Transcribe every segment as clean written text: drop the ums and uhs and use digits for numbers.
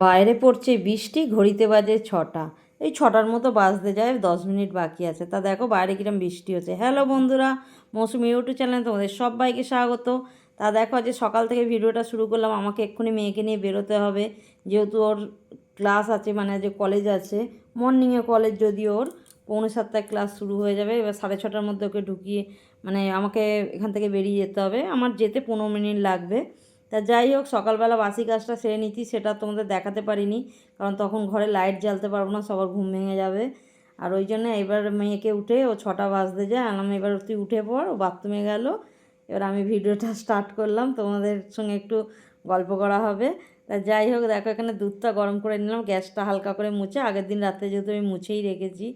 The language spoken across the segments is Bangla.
বাইরে পড়ছে বৃষ্টি, ঘড়িতে বাজে 6টা। এই 6টার মতো বাজতে যায়, 10 মিনিট বাকি আছে। তা দেখো বাইরে কিরম বৃষ্টি হচ্ছে। হ্যালো বন্ধুরা, মৌসুমি ইউটিউব চ্যানেলে তোমাদের সবাইকে স্বাগত। তা দেখো আজ সকাল থেকে ভিডিওটা শুরু করলাম। আমাকে এক্ষুনি মেয়েকে নিয়ে বেরোতে হবে, যেহেতু ওর ক্লাস আছে, মানে যে কলেজ আছে, মর্নিংয়ে কলেজ, যদি ওর 6:45 ক্লাস শুরু হয়ে যাবে। এবার 6:30টার মধ্যে ওকে ঢুকিয়ে, মানে আমাকে এখান থেকে বেরিয়ে যেতে হবে। আমার যেতে 15 মিনিট লাগবে। তা যাই হোক, সকালবেলা বাসি কাজটা সেরে নিচ্ছি, সেটা তোমাদের দেখাতে পারিনি, কারণ তখন ঘরে লাইট জ্বালতে পারবো না, সবার ঘুম ভেঙে যাবে। আর ওই জন্য এবার মেয়েকে উঠে, ও 6টা বাজতে যায়, আমি এবার তুই উঠে পড়, ও বাথরুমে গেল। এবার আমি ভিডিওটা স্টার্ট করলাম, তোমাদের সঙ্গে একটু গল্প করা হবে। তা যাই হোক, দেখো এখানে দুধটা গরম করে নিলাম, গ্যাসটা হালকা করে মুছে, আগের দিন রাতে যেহেতু আমি মুছেই রেখেছি।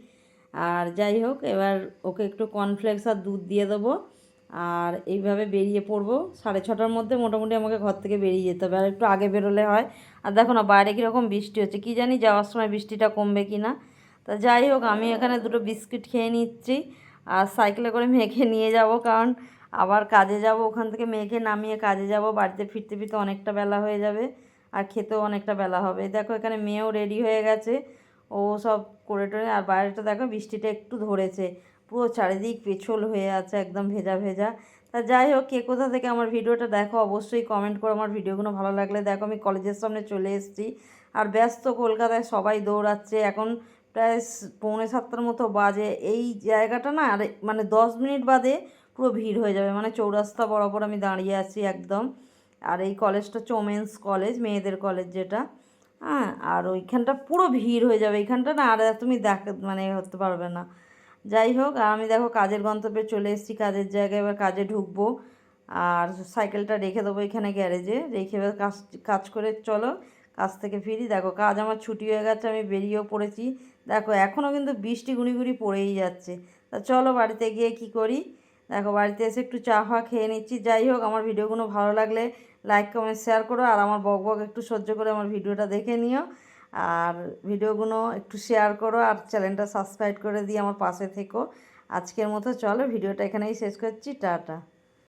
আর যাই হোক, এবার ওকে একটু কর্নফ্লেক্স আর দুধ দিয়ে দেবো, আর এইভাবে বেরিয়ে পড়বো। 6:30টার মধ্যে মোটামুটি আমাকে ঘর থেকে বেরিয়ে যেতে হবে, আর একটু আগে বেরোলে হয়। আর দেখো না বাইরে কীরকম বৃষ্টি হচ্ছে, কি জানি যাওয়ার সময় বৃষ্টিটা কমবে কি না। তা যাই হোক, আমি এখানে দুটো বিস্কিট খেয়ে নিচ্ছি, আর সাইকেলে করে মেয়েকে নিয়ে যাব, কারণ আবার কাজে যাব। ওখান থেকে মেয়েকে নামিয়ে কাজে যাব, বাড়িতে ফিরতে ফিরতে অনেকটা বেলা হয়ে যাবে, আর খেতেও অনেকটা বেলা হবে। দেখো এখানে মেয়েও রেডি হয়ে গেছে, ও সব করে টোরে। আর বাইরেটা দেখো বৃষ্টিটা একটু ধরেছে, পুরো চারিদিক পেছল হয়ে আছে, একদম ভেজা ভেজা। তা যাই হোক, কে কোথা থেকে আমার ভিডিওটা দেখো অবশ্যই কমেন্ট করো। আমার ভিডিওগুলো ভালো লাগলে দেখো, আমি কলেজের সামনে চলে এসেছি। আর ব্যস্ত কলকাতায় সবাই দৌড়াচ্ছে, এখন প্রায় 6:45টার মতো বাজে। এই জায়গাটা না, আর মানে 10 মিনিট বাদে পুরো ভিড় হয়ে যাবে, মানে চৌরাস্তা বরাবর আমি দাঁড়িয়ে আছি একদম। আর এই কলেজটা হচ্ছে ওমেন্স কলেজ, মেয়েদের কলেজ যেটা। হ্যাঁ, আর ওইখানটা পুরো ভিড় হয়ে যাবে, এইখানটা না আর তুমি মানে হতে পারবে না। যাই হোক, আর আমি দেখো কাজের গন্তব্যে চলে এসেছি, কাজের জায়গায় এবার কাজে ঢুকবো। আর সাইকেলটা রেখে দেবো এখানে গ্যারেজে, রেখে এবার কাজ কাজ করে চলো কাজ থেকে ফিরি। দেখো কাজ আমার ছুটি হয়ে গেছে, আমি বেরিয়েও পড়েছি। দেখো এখনও কিন্তু বৃষ্টি গুঁড়ি গুঁড়ি পড়েই যাচ্ছে। তা চলো বাড়িতে গিয়ে কি করি। দেখো বাড়িতে এসে একটু চা ফা খেয়ে নিচ্ছি। যাই হোক, আমার ভিডিওগুলো ভালো লাগলে লাইক কমেন্ট শেয়ার করো, আর আমার বক বক একটু সহ্য করে আমার ভিডিওটা দেখে নিও, আর ভিডিওগুলো একটু শেয়ার করো, আর চ্যানেলটা সাবস্ক্রাইব করে দিয়ে আমার পাশে থেকো। আজকের মতো চলো ভিডিওটা এখানেই শেষ করছি, টাটা।